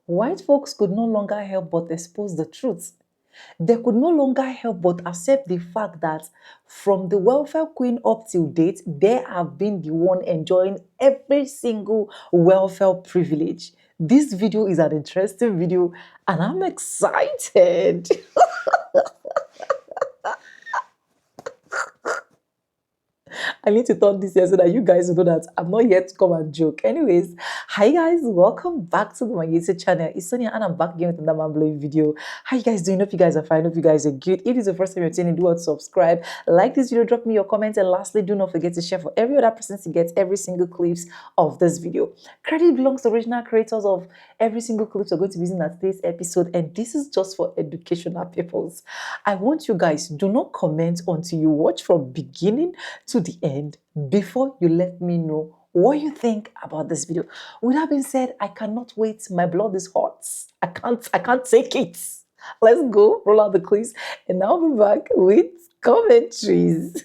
white folks could no longer help but expose the truth. They could no longer help but accept the fact that from the welfare queen up till date, they have been the one enjoying every single welfare privilege. This video is an interesting video and I'm excited. I need to talk this here so that you guys know that I'm not here to come and joke. Anyways, hi guys, welcome back to my YouTube channel. It's Sonia and I'm back again with another mind-blowing video. How you guys doing? Hope you guys are fine. Hope you guys are good. If it is the first time you're tuning in, do want to subscribe, like this video, drop me your comments, and lastly, do not forget to share for every other person to get every single clips of this video. Credit belongs to original creators of every single clips we're going to be using at today's episode, and this is just for educational purpose. I want you guys, do not comment until you watch from beginning to the end before you let me know what you think about this video. With that being said, I cannot wait. My blood is hot. I can't take it. Let's go roll out the clips and I'll be back with commentaries.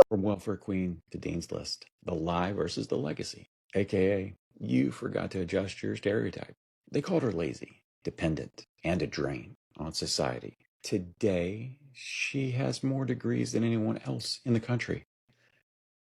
From Welfare Queen to Dean's List, the lie versus the legacy, aka you forgot to adjust your stereotype. They called her lazy, dependent, and a drain on society. Today, she has more degrees than anyone else in the country.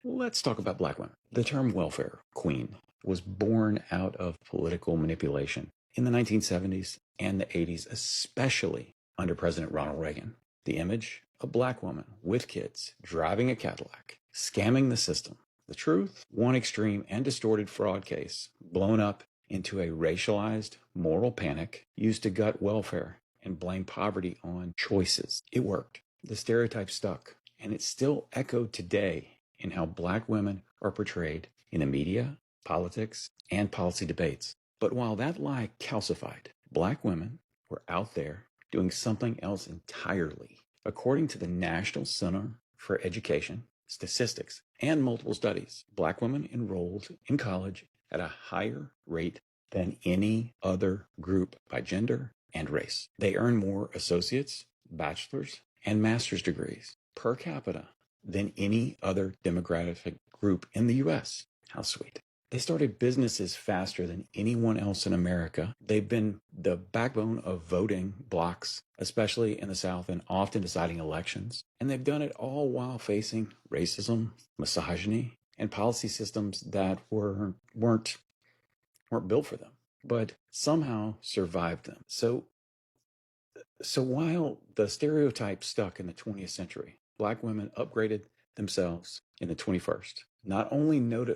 Let's talk about black women. The term welfare queen was born out of political manipulation in the 1970s and the 80s, especially under President Ronald Reagan. The image, a black woman with kids driving a Cadillac, scamming the system. The truth, one extreme and distorted fraud case blown up into a racialized moral panic used to gut welfare and blame poverty on choices. It worked. The stereotype stuck, and it's still echoed today in how black women are portrayed in the media, politics, and policy debates. But while that lie calcified, black women were out there doing something else entirely. According to the National Center for Education, Statistics, and multiple studies, black women enrolled in college at a higher rate than any other group by gender and race. They earn more associates, bachelor's, and master's degrees per capita than any other demographic group in the U.S. How sweet. They started businesses faster than anyone else in America. They've been the backbone of voting blocks, especially in the South, and often deciding elections. And they've done it all while facing racism, misogyny, and policy systems that weren't built for them, but somehow survived them. So while the stereotype stuck in the 20th century, black women upgraded themselves in the 21st. Not only no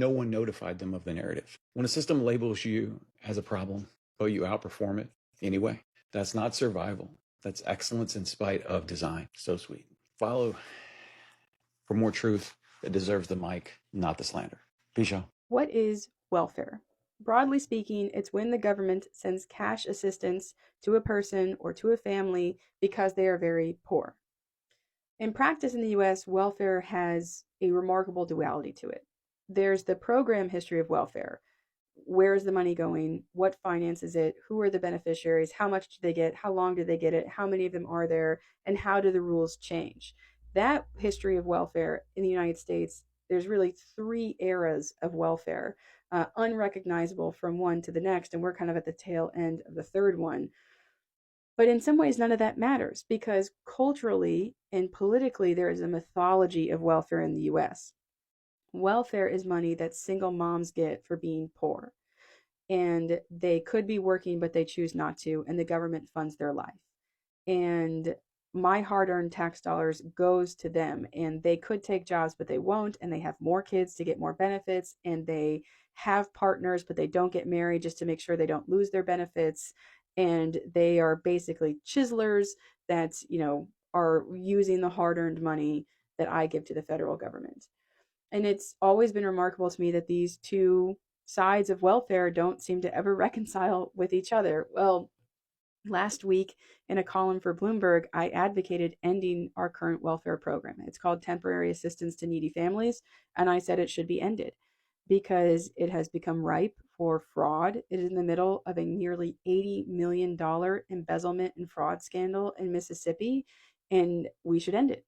one notified them of the narrative. When a system labels you as a problem, but you outperform it anyway, that's not survival. That's excellence in spite of design. So sweet. Follow for more truth that deserves the mic, not the slander. Peace, y'all. What is welfare? Broadly speaking, it's when the government sends cash assistance to a person or to a family because they are very poor. In practice in the US, welfare has a remarkable duality to it. There's the program history of welfare. Where is the money going? What finances it? Who are the beneficiaries? How much do they get? How long do they get it? How many of them are there? And how do the rules change? That history of welfare in the United States, there's really three eras of welfare, unrecognizable from one to the next. And we're kind of at the tail end of the third one. But in some ways, none of that matters because culturally and politically, there is a mythology of welfare in the US. Welfare is money that single moms get for being poor. And they could be working, but they choose not to, and the government funds their life. And my hard-earned tax dollars goes to them, and they could take jobs, but they won't, and they have more kids to get more benefits, and they have partners, but they don't get married just to make sure they don't lose their benefits. And they are basically chiselers that, are using the hard-earned money that I give to the federal government. And it's always been remarkable to me that these two sides of welfare don't seem to ever reconcile with each other. Well, last week in a column for Bloomberg, I advocated ending our current welfare program. It's called Temporary Assistance to Needy Families, and I said it should be ended because it has become ripe for fraud. It is in the middle of a nearly $80 million embezzlement and fraud scandal in Mississippi, and we should end it.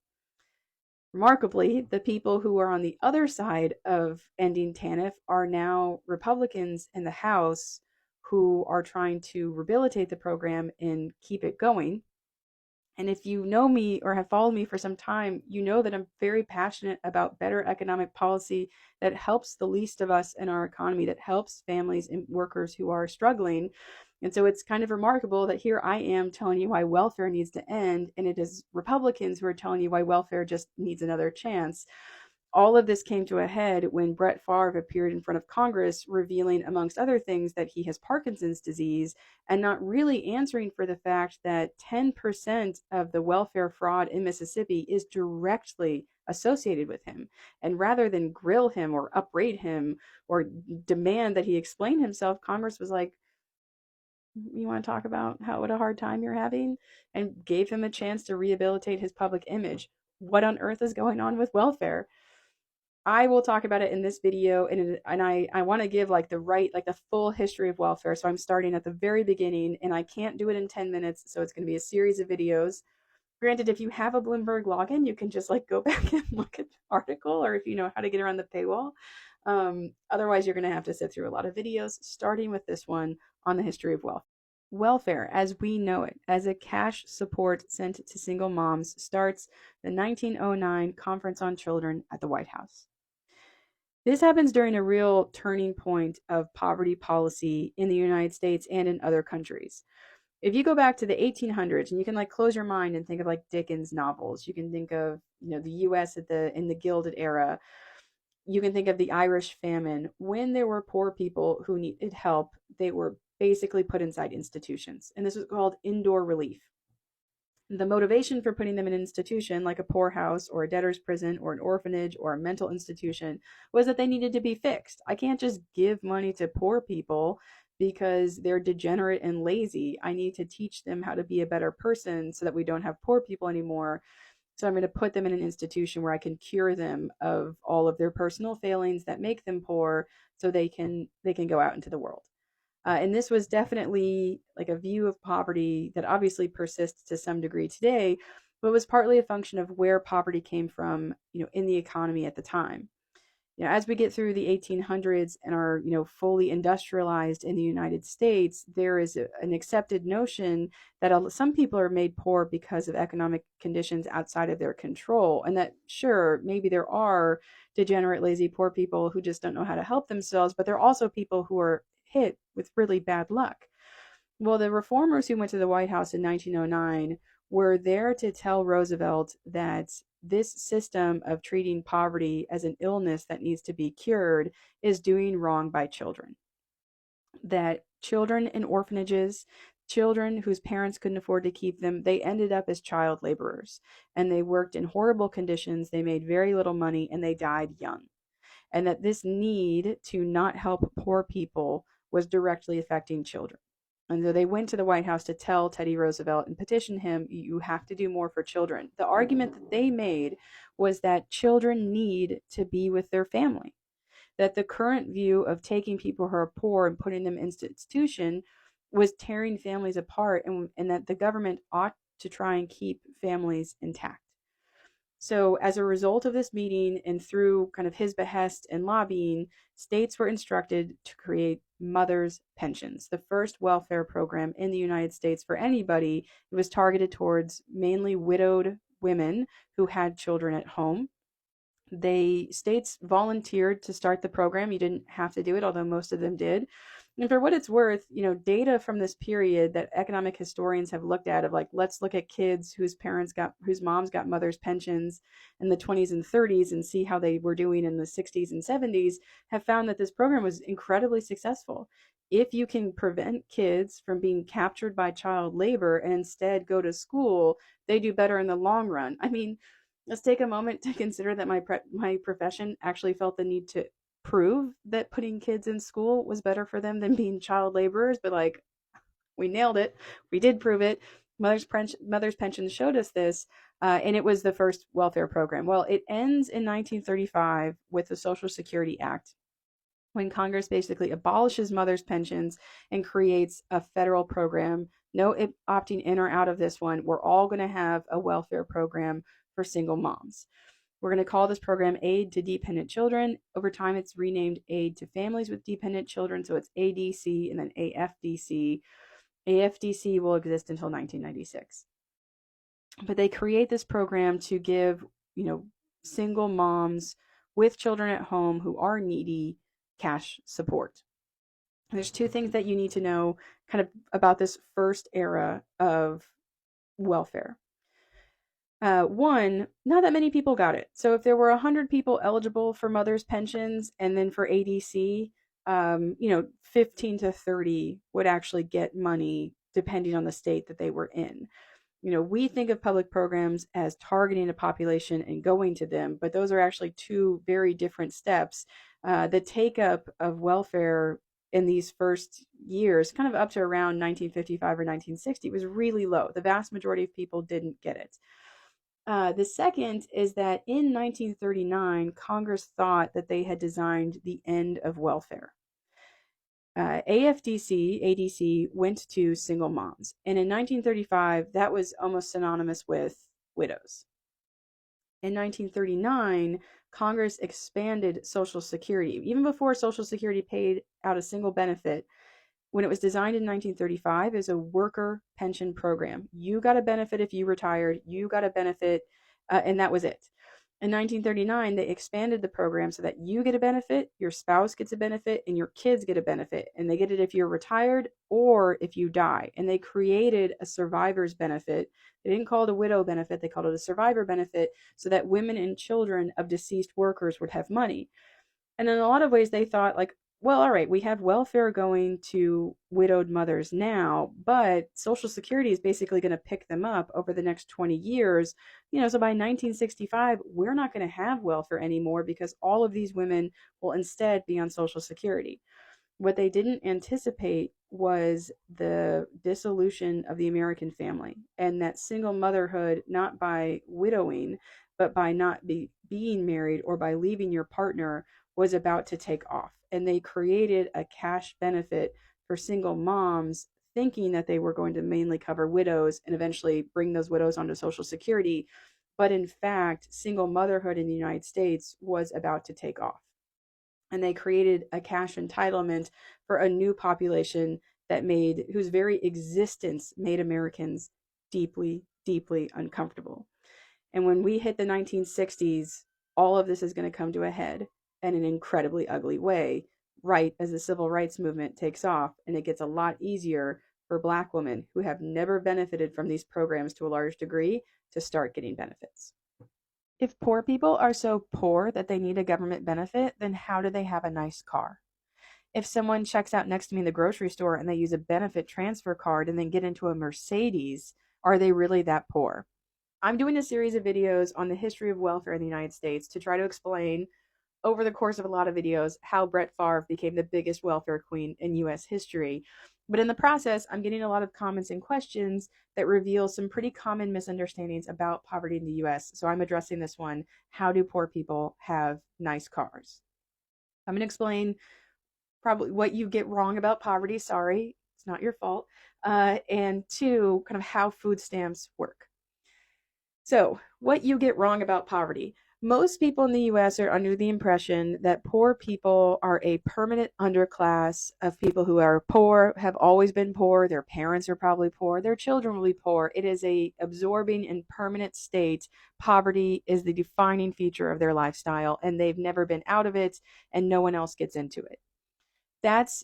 Remarkably, the people who are on the other side of ending TANF are now Republicans in the House who are trying to rehabilitate the program and keep it going. And if you know me or have followed me for some time, you know that I'm very passionate about better economic policy that helps the least of us in our economy, that helps families and workers who are struggling. And so it's kind of remarkable that here I am telling you why welfare needs to end, and it is Republicans who are telling you why welfare just needs another chance. All of this came to a head when Brett Favre appeared in front of Congress, revealing, amongst other things, that he has Parkinson's disease and not really answering for the fact that 10% of the welfare fraud in Mississippi is directly associated with him. And rather than grill him or upbraid him or demand that he explain himself, Congress was like, you want to talk about what a hard time you're having? And gave him a chance to rehabilitate his public image. What on earth is going on with welfare? I will talk about it in this video, and I want to give like the full history of welfare. So I'm starting at the very beginning, and I can't do it in 10 minutes, so it's going to be a series of videos. Granted, if you have a Bloomberg login, you can just like go back and look at the article, or if you know how to get around the paywall. Otherwise, you're going to have to sit through a lot of videos, starting with this one on the history of welfare. Welfare, as we know it, as a cash support sent to single moms, starts the 1909 Conference on Children at the White House. This happens during a real turning point of poverty policy in the United States and in other countries. If you go back to the 1800s, and you can like close your mind and think of like Dickens novels, you can think of, you know, the US in the Gilded Era. You can think of the Irish famine. When there were poor people who needed help, they were basically put inside institutions. And this was called indoor relief. The motivation for putting them in an institution like a poorhouse or a debtor's prison or an orphanage or a mental institution was that they needed to be fixed. I can't just give money to poor people because they're degenerate and lazy. I need to teach them how to be a better person so that we don't have poor people anymore. So I'm going to put them in an institution where I can cure them of all of their personal failings that make them poor so they can go out into the world. And this was definitely like a view of poverty that obviously persists to some degree today, but was partly a function of where poverty came from, you know, in the economy at the time. You know, as we get through the 1800s and are, you know, fully industrialized in the United States, there is an accepted notion that some people are made poor because of economic conditions outside of their control. And that, sure, maybe there are degenerate, lazy, poor people who just don't know how to help themselves, but there are also people who are hit with really bad luck. Well, the reformers who went to the White House in 1909 were there to tell Roosevelt that this system of treating poverty as an illness that needs to be cured is doing wrong by children. That children in orphanages, children whose parents couldn't afford to keep them, they ended up as child laborers. And they worked in horrible conditions, they made very little money, and they died young. And that this need to not help poor people was directly affecting children. And so they went to the White House to tell Teddy Roosevelt and petition him, you have to do more for children. The argument that they made was that children need to be with their family, that the current view of taking people who are poor and putting them in institution was tearing families apart, and that the government ought to try and keep families intact. So, as a result of this meeting and through kind of his behest and lobbying, states were instructed to create mothers' pensions, the first welfare program in the United States for anybody. It was targeted towards mainly widowed women who had children at home. States volunteered to start the program. You didn't have to do it, although most of them did. And for what it's worth, you know, data from this period that economic historians have looked at, of like, let's look at kids whose moms got mothers' pensions in the 20s and 30s and see how they were doing in the 60s and 70s, have found that this program was incredibly successful. If you can prevent kids from being captured by child labor and instead go to school, they do better in the long run. I mean, let's take a moment to consider that my profession actually felt the need to prove that putting kids in school was better for them than being child laborers, but like, we nailed it. We did prove it. Mother's Pension showed us this, and it was the first welfare program. Well, it ends in 1935 with the Social Security Act, when Congress basically abolishes mothers' pensions and creates a federal program. No opting in or out of this one. We're all going to have a welfare program for single moms. We're going to call this program Aid to Dependent Children. Over time, it's renamed Aid to Families with Dependent Children. So it's ADC and then AFDC. AFDC will exist until 1996. But they create this program to give, single moms with children at home who are needy cash support. There's two things that you need to know kind of about this first era of welfare. One, not that many people got it. So if there were 100 people eligible for mothers' pensions, and then for ADC, 15 to 30 would actually get money depending on the state that they were in. We think of public programs as targeting a population and going to them, but those are actually two very different steps. The take up of welfare in these first years, kind of up to around 1955 or 1960, was really low. The vast majority of people didn't get it. The second is that in 1939, Congress thought that they had designed the end of welfare. ADC went to single moms. And in 1935, that was almost synonymous with widows. In 1939, Congress expanded Social Security. Even before Social Security paid out a single benefit, when it was designed in 1935 as a worker pension program. You got a benefit if you retired, you got a benefit, and that was it. In 1939, they expanded the program so that you get a benefit, your spouse gets a benefit, and your kids get a benefit. And they get it if you're retired or if you die. And they created a survivor's benefit. They didn't call it a widow benefit, they called it a survivor benefit, so that women and children of deceased workers would have money. And in a lot of ways, they thought, like, well, all right, we have welfare going to widowed mothers now, but Social Security is basically going to pick them up over the next 20 years. So by 1965, we're not going to have welfare anymore because all of these women will instead be on Social Security. What they didn't anticipate was the dissolution of the American family, and that single motherhood, not by widowing, but by not being married or by leaving your partner, was about to take off. And they created a cash benefit for single moms, thinking that they were going to mainly cover widows and eventually bring those widows onto Social Security. But in fact, single motherhood in the United States was about to take off. And they created a cash entitlement for a new population whose very existence made Americans deeply, deeply uncomfortable. And when we hit the 1960s, all of this is going to come to a head in an incredibly ugly way, right as the civil rights movement takes off, and it gets a lot easier for Black women who have never benefited from these programs to a large degree to start getting benefits. If poor people are so poor that they need a government benefit, then how do they have a nice car? If someone checks out next to me in the grocery store and they use a benefit transfer card and then get into a Mercedes, are they really that poor? I'm doing a series of videos on the history of welfare in the United States to try to explain, over the course of a lot of videos, how Brett Favre became the biggest welfare queen in US history. But in the process, I'm getting a lot of comments and questions that reveal some pretty common misunderstandings about poverty in the US. So I'm addressing this one. How do poor people have nice cars? I'm going to explain probably what you get wrong about poverty. Sorry, it's not your fault. And two, kind of how food stamps work. So, what you get wrong about poverty. Most people in the US are under the impression that poor people are a permanent underclass of people who are poor, have always been poor, their parents are probably poor, their children will be poor. It is a absorbing and permanent state. Poverty is the defining feature of their lifestyle, and they've never been out of it, and no one else gets into it. That's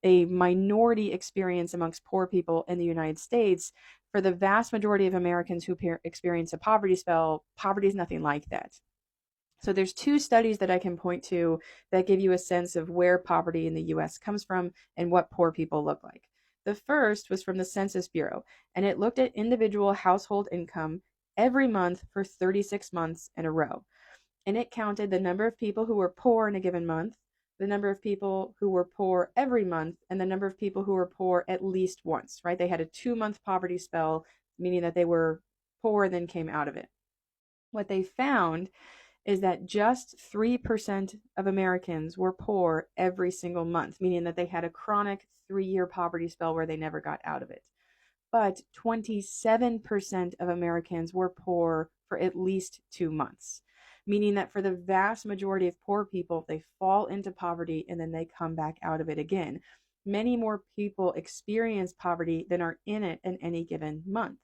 a minority experience amongst poor people in the United States. For the vast majority of Americans who experience a poverty spell, poverty is nothing like that. So there's two studies that I can point to that give you a sense of where poverty in the US comes from and what poor people look like. The first was from the Census Bureau, and it looked at individual household income every month for 36 months in a row. And it counted the number of people who were poor in a given month, the number of people who were poor every month, and the number of people who were poor at least once, right? They had a 2-month poverty spell, meaning that they were poor and then came out of it. What they found is that just 3% of Americans were poor every single month, meaning that they had a chronic 3-year poverty spell where they never got out of it. But 27% of Americans were poor for at least 2 months. meaning that for the vast majority of poor people, they fall into poverty and then they come back out of it again. Many more people experience poverty than are in it in any given month.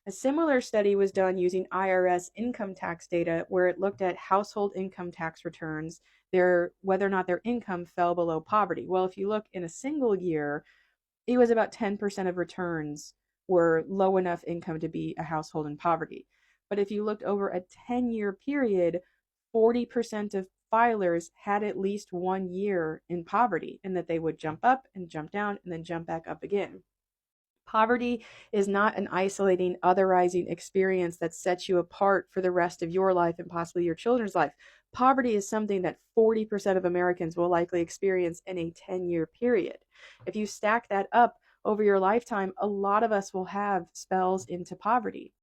A similar study was done using IRS income tax data where it looked at household income tax returns, whether or not their income fell below poverty. Well, if you look in a single year, it was about 10% of returns were low enough income to be a household in poverty. But if you looked over a 10-year period, 40% of filers had at least 1 year in poverty, and that they would jump up and jump down and then jump back up again. Poverty is not an isolating, otherizing experience that sets you apart for the rest of your life and possibly your children's life. Poverty is something that 40% of Americans will likely experience in a 10-year period. If you stack that up over your lifetime, a lot of us will have spells into poverty.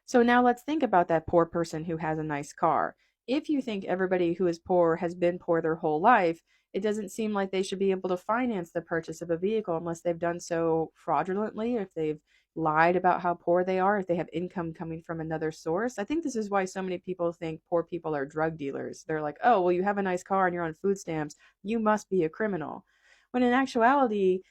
So now let's think about that poor person who has a nice car. If you think everybody who is poor has been poor their whole life, it doesn't seem like they should be able to finance the purchase of a vehicle unless they've done so fraudulently, if they've lied about how poor they are, if they have income coming from another source. I think this is why so many people think poor people are drug dealers. They're like, oh, well, you have a nice car and you're on food stamps, you must be a criminal. When in actuality,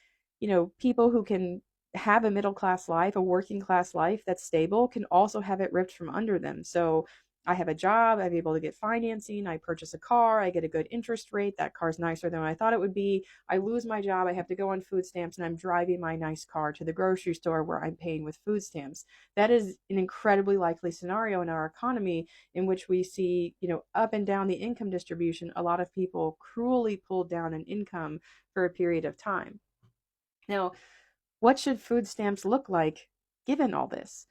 people who can have a middle class life, a working class life that's stable, can also have it ripped from under them. So I have a job, I'm able to get financing, I purchase a car, I get a good interest rate, that car's nicer than I thought it would be. I lose my job, I have to go on food stamps, and I'm driving my nice car to the grocery store where I'm paying with food stamps. That is an incredibly likely scenario in our economy, in which we see, up and down the income distribution, a lot of people cruelly pulled down in income for a period of time. Now, what should food stamps look like given all this?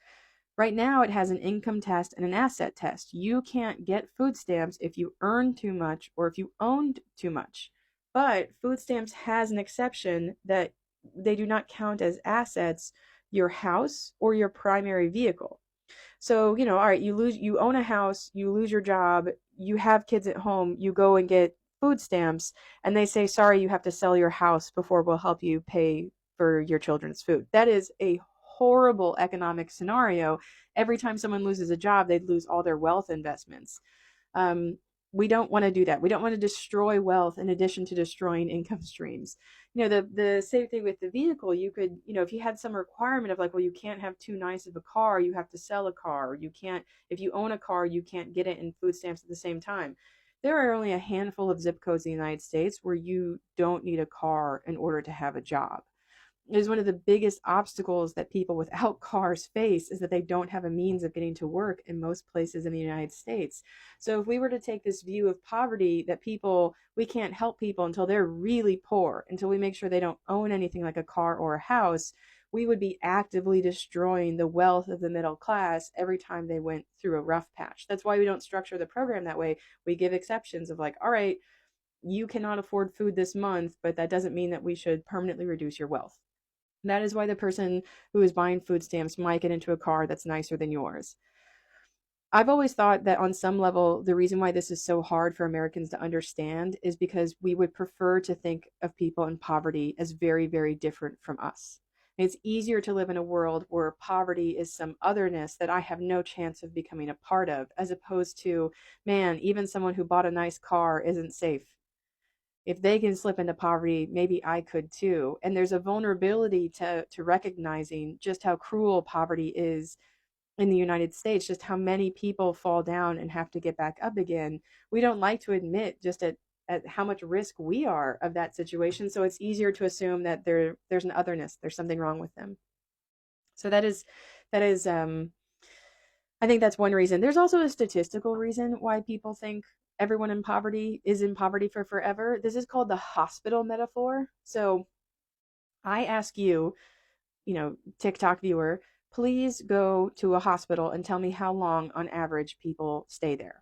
Right now, it has an income test and an asset test. You can't get food stamps if you earn too much or if you owned too much. But food stamps has an exception that they do not count as assets your house or your primary vehicle. So, all right, you own a house, you lose your job, you have kids at home, you go and get food stamps, and they say, sorry, you have to sell your house before we'll help you pay for your children's food. That is a horrible economic scenario. Every time someone loses a job, they'd lose all their wealth investments. Um, we don't want to do that. We don't want to destroy wealth in addition to destroying income streams. The same thing with the vehicle. You could, if you had some requirement of like, well, you can't have too nice of a car, you have to sell a car. You can't, if you own a car, you can't get it in food stamps at the same time. There are only a handful of zip codes in the United States where you don't need a car in order to have a job. Is one of the biggest obstacles that people without cars face, is that they don't have a means of getting to work in most places in the United States. So if we were to take this view of poverty, that we can't help people until they're really poor, until we make sure they don't own anything like a car or a house, we would be actively destroying the wealth of the middle class every time they went through a rough patch. That's why we don't structure the program that way. We give exceptions of like, all right, you cannot afford food this month, but that doesn't mean that we should permanently reduce your wealth. That is why the person who is buying food stamps might get into a car that's nicer than yours. I've always thought that on some level, the reason why this is so hard for Americans to understand is because we would prefer to think of people in poverty as very, very different from us. It's easier to live in a world where poverty is some otherness that I have no chance of becoming a part of, as opposed to, man, even someone who bought a nice car isn't safe. If they can slip into poverty, maybe I could too. And there's a vulnerability to recognizing just how cruel poverty is in the United States, just how many people fall down and have to get back up again. We don't like to admit just at how much risk we are of that situation. So it's easier to assume that there's an otherness, there's something wrong with them. So that is I think that's one reason. There's also a statistical reason why people think everyone in poverty is in poverty for forever. This is called the hospital metaphor. So I ask you, TikTok viewer, please go to a hospital and tell me how long on average people stay there.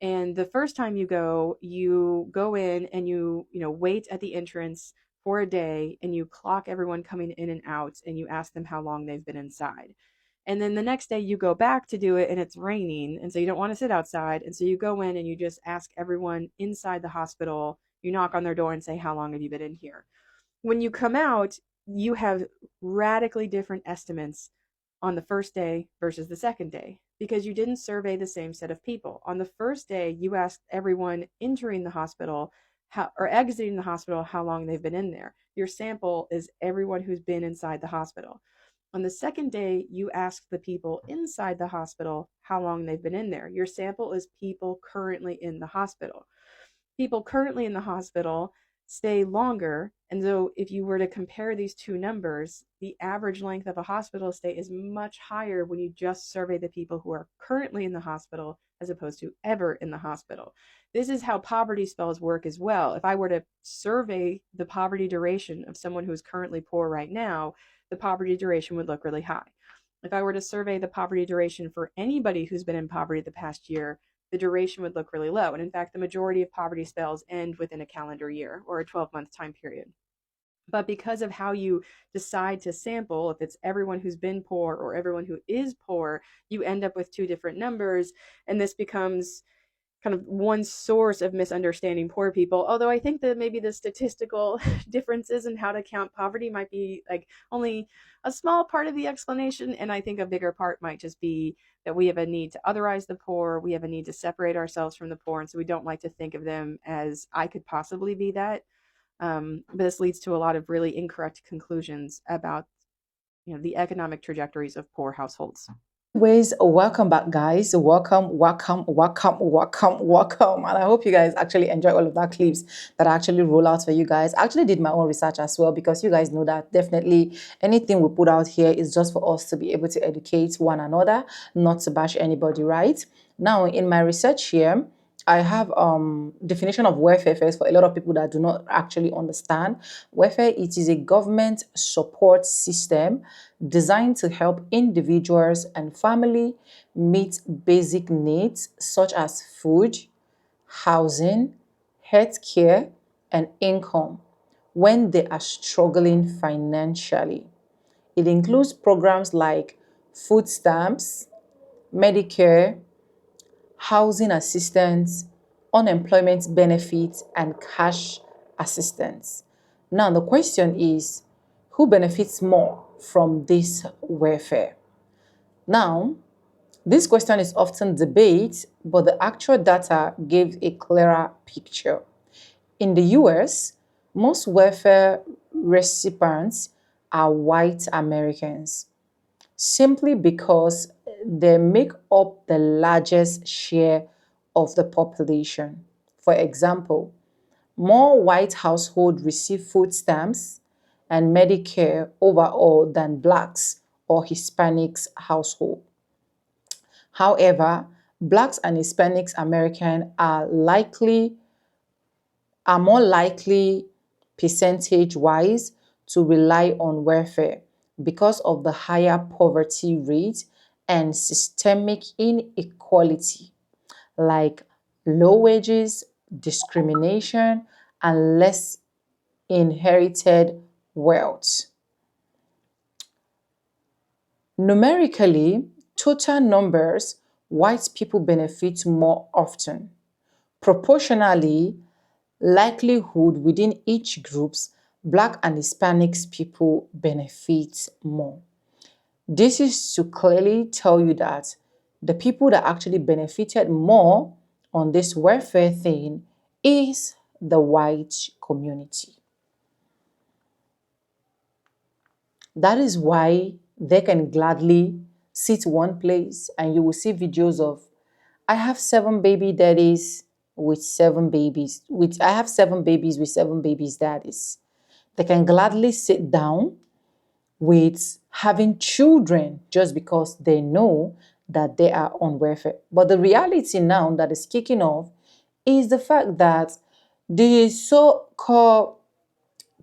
And the first time you go in and you wait at the entrance for a day, and you clock everyone coming in and out, and you ask them how long they've been inside. And then the next day you go back to do it, and it's raining, and so you don't want to sit outside, and so you go in and you just ask everyone inside the hospital, you knock on their door and say, how long have you been in here? When you come out, you have radically different estimates on the first day versus the second day. because you didn't survey the same set of people. On the first day, you asked everyone entering the hospital or exiting the hospital how long they've been in there. Your sample is everyone who's been inside the hospital. On the second day, you ask the people inside the hospital how long they've been in there. Your sample is people currently in the hospital. People currently in the hospital stay longer. And so, if you were to compare these two numbers, the average length of a hospital stay is much higher when you just survey the people who are currently in the hospital as opposed to ever in the hospital. This is how poverty spells work as well. If I were to survey the poverty duration of someone who's currently poor right now, the poverty duration would look really high. If I were to survey the poverty duration for anybody who's been in poverty the past year, the duration would look really low. And in fact, the majority of poverty spells end within a calendar year or a 12-month time period. But because of how you decide to sample, if it's everyone who's been poor or everyone who is poor, you end up with two different numbers. And this becomes kind of one source of misunderstanding poor people. Although I think that maybe the statistical differences in how to count poverty might be like only a small part of the explanation. And I think a bigger part might just be that we have a need to otherize the poor. We have a need to separate ourselves from the poor. And so we don't like to think of them as I could possibly be that. But this leads to a lot of really incorrect conclusions about the economic trajectories of poor households. Anyways, welcome back, guys. Welcome, welcome, welcome, welcome, welcome. And I hope you guys actually enjoy all of that clips that I actually roll out for you guys. I actually did my own research as well, because you guys know that definitely anything we put out here is just for us to be able to educate one another, not to bash anybody, right? Now, in my research here, I have definition of welfare first for a lot of people that do not actually understand. Welfare, it is a government support system designed to help individuals and family meet basic needs such as food, housing, healthcare, and income when they are struggling financially. It includes programs like food stamps, Medicare, housing assistance, unemployment benefits, and cash assistance. Now, the question is, who benefits more from this welfare? Now, this question is often debated, but the actual data gives a clearer picture. In the US, most welfare recipients are white Americans, simply because they make up the largest share of the population. For example, more white households receive food stamps and Medicare overall than blacks or Hispanics household. However, blacks and Hispanics American are more likely percentage-wise to rely on welfare because of the higher poverty rate and systemic inequality like low wages, discrimination, and less inherited wealth. Numerically, total numbers, white people benefit more often. Proportionally, likelihood within each groups, Black and Hispanics people benefit more. This is to clearly tell you that the people that actually benefited more on this welfare thing is the white community. That is why they can gladly sit one place and you will see videos of, I have 7 baby daddies with 7 babies. I have 7 babies with 7 babies daddies. They can gladly sit down with having children just because they know that they are on welfare. But the reality now that is kicking off is the fact that the so-called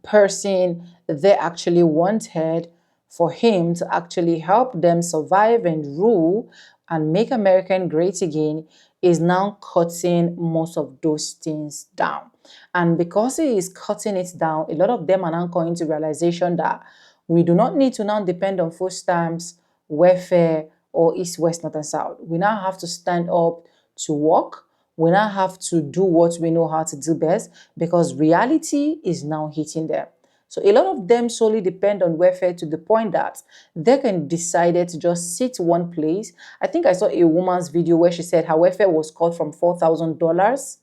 person they actually wanted for him to actually help them survive and rule and make America great again is now cutting most of those things down. And because he is cutting it down, a lot of them are now coming to realization that we do not need to now depend on food stamps, welfare, or east, west, north, and south. We now have to stand up to work. We now have to do what we know how to do best because reality is now hitting them. So a lot of them solely depend on welfare to the point that they can decide to just sit one place. I think I saw a woman's video where she said her welfare was cut from $4,000,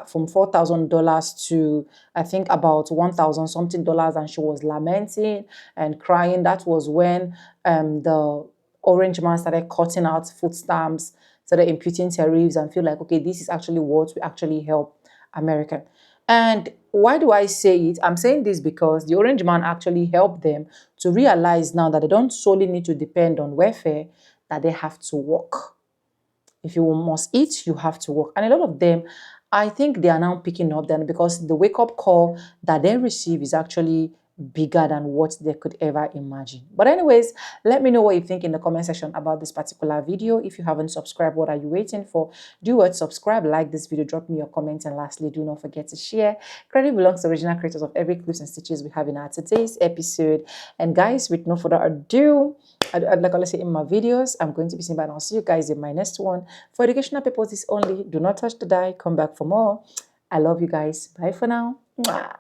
from $4,000 to I think about 1,000 something dollars, and she was lamenting and crying. That was when the orange man started cutting out food stamps, started imputing tariffs, and feel like, okay, this is actually what we actually help American. And why do I say it? I'm saying this because the orange man actually helped them to realize now that they don't solely need to depend on welfare, that they have to work. If you must eat, you have to work. And a lot of them, I think they are now picking up then, because the wake-up call that they receive is actually bigger than what they could ever imagine. But anyways, let me know what you think in the comment section about this particular video. If you haven't subscribed, what are you waiting for? Do what? Subscribe, like this video, drop me your comments, and lastly, do not forget to share. Credit belongs to original creators of every clips and stitches we have in our today's episode. And guys, with no further ado, I'd like to say in my videos, I'm going to be seeing, but I'll see you guys in my next one. For educational purposes only, do not touch the die. Come back for more. I love you guys. Bye for now. Mwah.